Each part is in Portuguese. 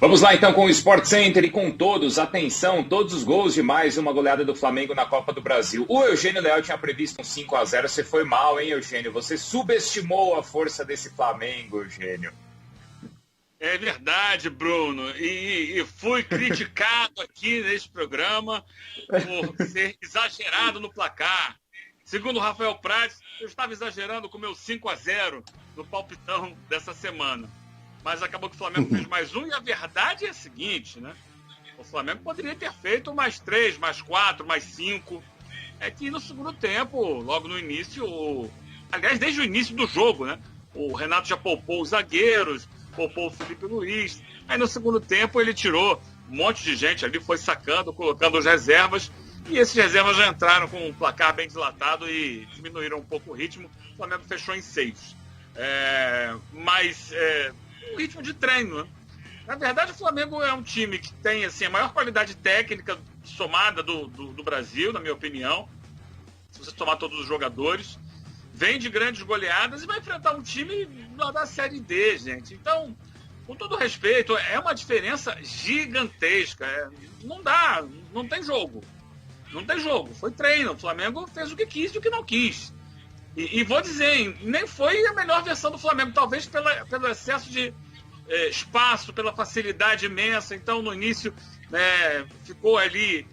Vamos lá então com o Sport Center e com todos, atenção, todos os gols de mais uma goleada do Flamengo na Copa do Brasil. O Eugênio Leal tinha previsto um 5-0, você foi mal, hein, Eugênio? Você subestimou a força desse Flamengo, Eugênio. É verdade, Bruno, e fui criticado aqui nesse programa por ser exagerado no placar. Segundo o Rafael Prates, eu estava exagerando com o meu 5-0 no palpitão dessa semana. Mas acabou que o Flamengo fez mais um, e a verdade é a seguinte, né? O Flamengo poderia ter feito mais 3, mais 4, mais 5. É que no segundo tempo, logo no início, aliás, desde o início do jogo, né? O Renato já poupou os zagueiros, poupou o Felipe Luiz. Aí no segundo tempo ele tirou um monte de gente ali, foi sacando, colocando as reservas. E esses reservas já entraram com um placar bem dilatado e diminuíram um pouco o ritmo. O Flamengo fechou em 6. Mas um ritmo de treino, né? Na verdade, o Flamengo é um time que tem assim, a maior qualidade técnica somada do Brasil, na minha opinião. Se você tomar todos os jogadores. Vem de grandes goleadas e vai enfrentar um time da Série D, gente. Então, com todo respeito, é uma diferença gigantesca. Não dá, não tem jogo. Não tem jogo. Foi treino. O Flamengo fez o que quis e o que não quis. E vou dizer, nem foi a melhor versão do Flamengo, talvez pelo excesso de espaço, pela facilidade imensa. Então, no início, ficou ali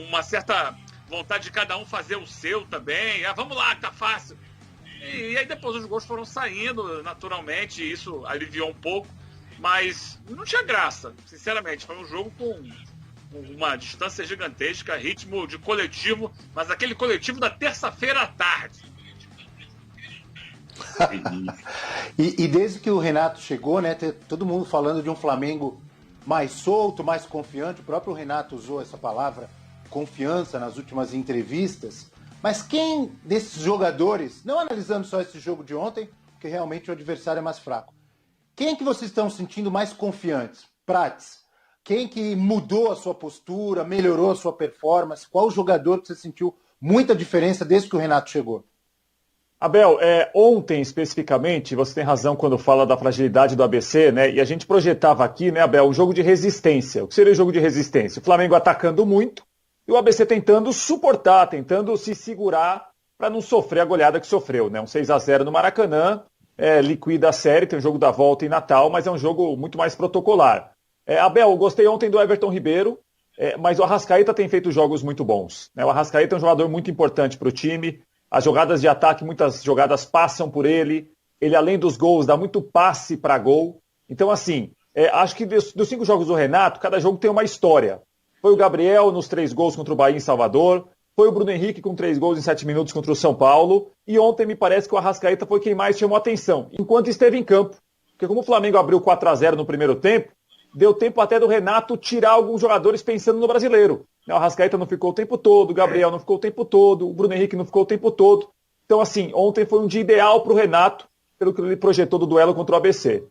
uma certa vontade de cada um fazer o seu também. Vamos lá, tá fácil. E aí depois os gols foram saindo naturalmente, e isso aliviou um pouco, mas não tinha graça, sinceramente. Foi um jogo com uma distância gigantesca, ritmo de coletivo, mas aquele coletivo da terça-feira à tarde. E desde que o Renato chegou, né, todo mundo falando de um Flamengo mais solto, mais confiante. O próprio Renato usou essa palavra, confiança, nas últimas entrevistas. Mas quem desses jogadores, não analisando só esse jogo de ontem, porque realmente o adversário é mais fraco, quem que vocês estão sentindo mais confiantes? Prates, quem que mudou a sua postura, melhorou a sua performance? Qual jogador que você sentiu muita diferença desde que o Renato chegou? Abel, ontem especificamente, você tem razão quando fala da fragilidade do ABC, né? E a gente projetava aqui, né, Abel, um jogo de resistência. O que seria o jogo de resistência? O Flamengo atacando muito e o ABC tentando suportar, tentando se segurar para não sofrer a goleada que sofreu, né? Um 6-0 no Maracanã, liquida a série, tem o jogo da volta em Natal, mas é um jogo muito mais protocolar. Abel, eu gostei ontem do Everton Ribeiro, mas o Arrascaeta tem feito jogos muito bons, né? O Arrascaeta é um jogador muito importante para o time. As jogadas de ataque, muitas jogadas passam por ele. Ele, além dos gols, dá muito passe para gol. Então, assim, acho que dos 5 jogos do Renato, cada jogo tem uma história. Foi o Gabriel nos 3 gols contra o Bahia em Salvador. Foi o Bruno Henrique com 3 gols em 7 minutos contra o São Paulo. E ontem me parece que o Arrascaeta foi quem mais chamou atenção, enquanto esteve em campo. Porque como o Flamengo abriu 4-0 no primeiro tempo, deu tempo até do Renato tirar alguns jogadores pensando no brasileiro. O Arrascaeta não ficou o tempo todo, o Gabriel não ficou o tempo todo, o Bruno Henrique não ficou o tempo todo. Então, assim, ontem foi um dia ideal para o Renato, pelo que ele projetou do duelo contra o ABC.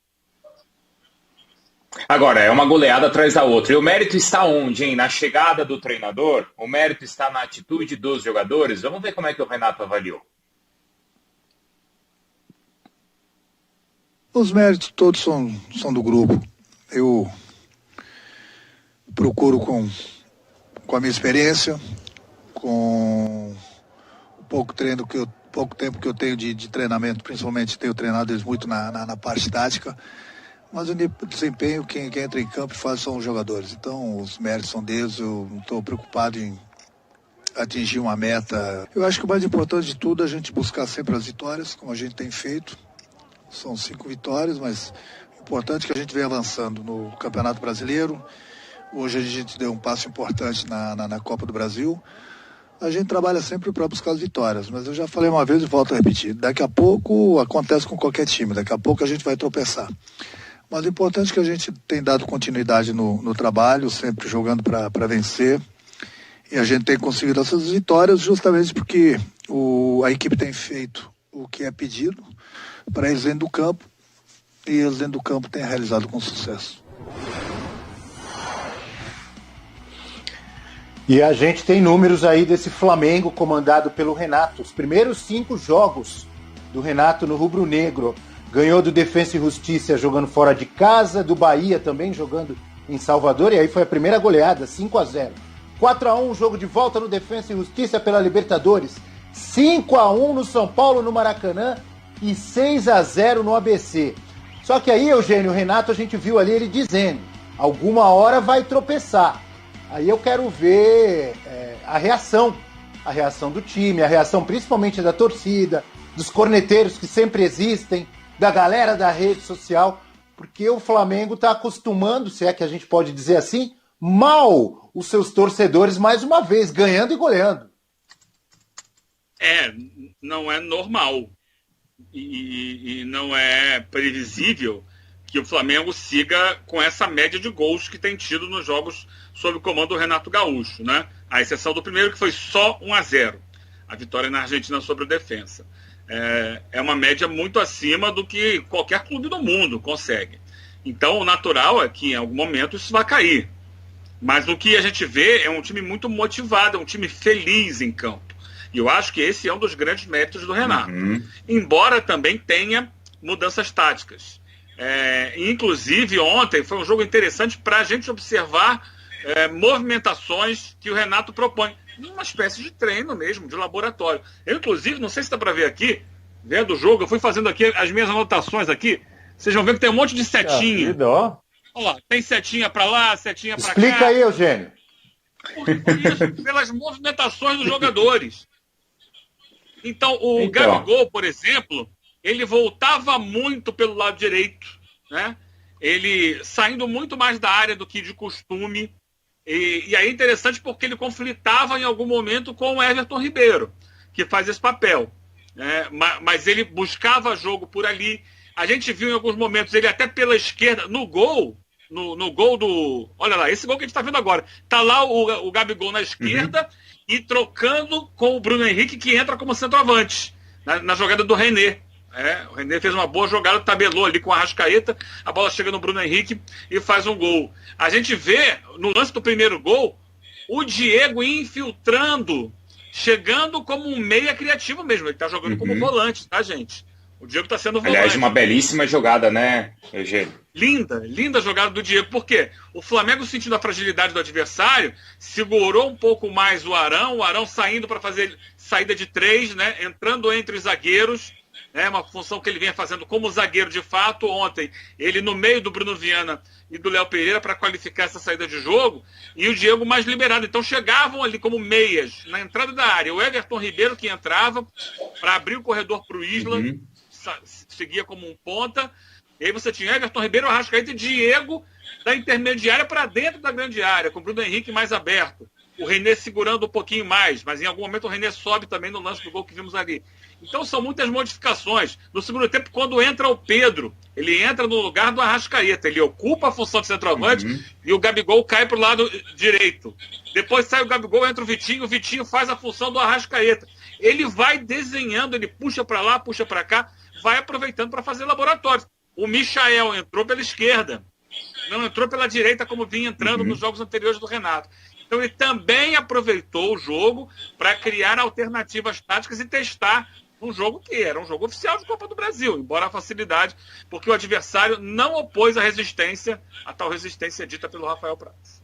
Agora, é uma goleada atrás da outra. E o mérito está onde, hein? Na chegada do treinador? O mérito está na atitude dos jogadores? Vamos ver como é que o Renato avaliou. Os méritos todos são do grupo. Eu procuro com a minha experiência, com o pouco tempo que eu tenho de treinamento, principalmente tenho treinado eles muito na parte tática, mas o desempenho, quem entra em campo e faz são os jogadores. Então os méritos são deles, eu não estou preocupado em atingir uma meta. Eu acho que o mais importante de tudo é a gente buscar sempre as vitórias, como a gente tem feito. São 5 vitórias, mas o importante é que a gente venha avançando no Campeonato Brasileiro. Hoje a gente deu um passo importante na Copa do Brasil. A gente trabalha sempre para buscar as vitórias, mas eu já falei uma vez e volto a repetir. Daqui a pouco acontece com qualquer time, daqui a pouco a gente vai tropeçar. Mas o importante é que a gente tem dado continuidade no trabalho, sempre jogando para vencer. E a gente tem conseguido essas vitórias justamente porque a equipe tem feito o que é pedido para eles dentro do campo, e eles dentro do campo têm realizado com sucesso. E a gente tem números aí desse Flamengo comandado pelo Renato. Os primeiros 5 jogos do Renato no rubro-negro. ganhou do Defensa e Justiça jogando fora de casa, do Bahia também jogando em Salvador, e aí foi a primeira goleada, 5-0. 4-1, jogo de volta no Defensa e Justiça pela Libertadores. 5-1 no São Paulo, no Maracanã, e 6-0 no ABC. Só que aí, Eugênio, o Renato, a gente viu ali ele dizendo, alguma hora vai tropeçar. Aí eu quero ver a reação do time, a reação principalmente da torcida, dos corneteiros que sempre existem, da galera da rede social, porque o Flamengo está acostumando, se é que a gente pode dizer assim, mal os seus torcedores mais uma vez, ganhando e goleando. Não é normal e não é previsível que o Flamengo siga com essa média de gols que tem tido nos jogos sob o comando do Renato Gaúcho, né? A exceção do primeiro, que foi só 1-0, a vitória na Argentina sobre o Defensa. É uma média muito acima do que qualquer clube do mundo consegue. Então, o natural é que em algum momento isso vai cair. Mas o que a gente vê é um time muito motivado, é um time feliz em campo. E eu acho que esse é um dos grandes méritos do Renato. Embora também tenha mudanças táticas. Inclusive, ontem foi um jogo interessante para a gente observar movimentações que o Renato propõe. Uma espécie de treino mesmo, de laboratório. Eu, inclusive, não sei se dá para ver aqui, vendo o jogo, eu fui fazendo aqui as minhas anotações aqui. Vocês vão ver que tem um monte de setinha. Olha lá, tem setinha para lá, setinha para cá. Explica aí, Eugênio. Por isso, pelas movimentações dos jogadores. Então, o Gabigol, por exemplo, ele voltava muito pelo lado direito, né? Ele saindo muito mais da área do que de costume. E aí é interessante porque ele conflitava em algum momento com o Everton Ribeiro, que faz esse papel. Mas ele buscava jogo por ali. A gente viu em alguns momentos ele até pela esquerda, no gol, no gol do... Olha lá, esse gol que a gente está vendo agora. Está lá o Gabigol na esquerda e trocando com o Bruno Henrique, que entra como centroavante, na jogada do René. O René fez uma boa jogada, tabelou ali com a Arrascaeta, a bola chega no Bruno Henrique e faz um gol. A gente vê, no lance do primeiro gol, o Diego infiltrando, chegando como um meia criativo mesmo. Ele está jogando como volante, tá, gente? O Diego está sendo volante. Aliás, uma belíssima jogada, né, Eugênio? Linda jogada do Diego. Por quê? O Flamengo, sentindo a fragilidade do adversário, segurou um pouco mais o Arão saindo para fazer saída de 3, né? Entrando entre os zagueiros. Uma função que ele vinha fazendo como zagueiro de fato. Ontem, ele no meio do Bruno Viana e do Léo Pereira para qualificar essa saída de jogo, e o Diego mais liberado. Então chegavam ali como meias na entrada da área. O Everton Ribeiro que entrava para abrir o corredor para o Isla, seguia como um ponta. E aí você tinha Everton Ribeiro, Arrascaeta e Diego da intermediária para dentro da grande área, com o Bruno Henrique mais aberto. O René segurando um pouquinho mais, mas em algum momento o René sobe também no lance do gol que vimos ali. Então são muitas modificações. No segundo tempo, quando entra o Pedro, ele entra no lugar do Arrascaeta. Ele ocupa a função de centroavante e o Gabigol cai para o lado direito. Depois sai o Gabigol, entra o Vitinho faz a função do Arrascaeta. Ele vai desenhando, ele puxa para lá, puxa para cá, vai aproveitando para fazer laboratórios. O Michael entrou pela esquerda, não entrou pela direita como vinha entrando nos jogos anteriores do Renato. Então ele também aproveitou o jogo para criar alternativas táticas e testar um jogo que era um jogo oficial de Copa do Brasil, embora a facilidade, porque o adversário não opôs a resistência, a tal resistência dita pelo Rafael Prats.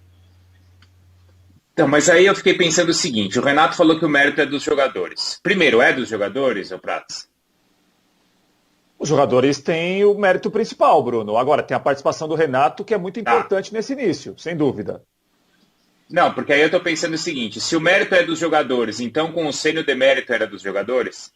Então, mas aí eu fiquei pensando o seguinte, o Renato falou que o mérito é dos jogadores. Primeiro, é dos jogadores, ô Prats? Os jogadores têm o mérito principal, Bruno. Agora, tem a participação do Renato, que é muito importante nesse início, sem dúvida. Não, porque aí eu estou pensando o seguinte, se o mérito é dos jogadores, então com o Ceni o demérito era dos jogadores?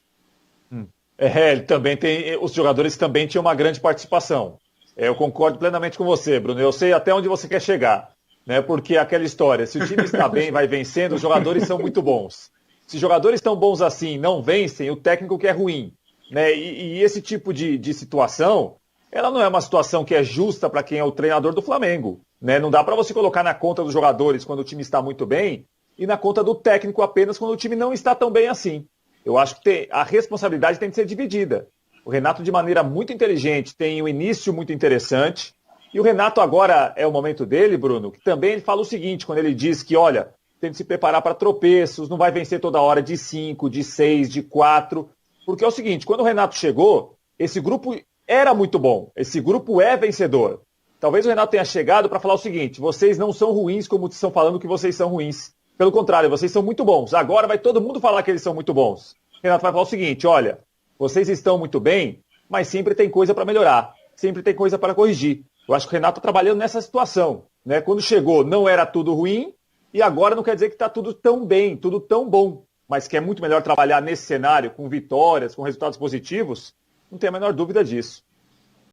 Ele também tem, os jogadores também tinham uma grande participação. Eu concordo plenamente com você, Bruno. Eu sei até onde você quer chegar, né? Porque aquela história, se o time está bem, vai vencendo, os jogadores são muito bons. Se os jogadores estão bons assim, não vencem, o técnico que é ruim, né? E esse tipo de situação, ela não é uma situação que é justa para quem é o treinador do Flamengo, né? Não dá para você colocar na conta dos jogadores quando o time está muito bem e na conta do técnico apenas quando o time não está tão bem assim. Eu acho que a responsabilidade tem que ser dividida. O Renato, de maneira muito inteligente, tem um início muito interessante. E o Renato agora é o momento dele, Bruno, que também ele fala o seguinte, quando ele diz que, olha, tem que se preparar para tropeços, não vai vencer toda hora de 5, de 6, de 4. Porque é o seguinte, quando o Renato chegou, esse grupo era muito bom. Esse grupo é vencedor. Talvez o Renato tenha chegado para falar o seguinte: vocês não são ruins como estão falando que vocês são ruins. Pelo contrário, vocês são muito bons. Agora vai todo mundo falar que eles são muito bons. O Renato vai falar o seguinte: olha, vocês estão muito bem, mas sempre tem coisa para melhorar. Sempre tem coisa para corrigir. Eu acho que o Renato está trabalhando nessa situação, né? Quando chegou, não era tudo ruim, e agora não quer dizer que está tudo tão bem, tudo tão bom, mas que é muito melhor trabalhar nesse cenário, com vitórias, com resultados positivos, não tem a menor dúvida disso.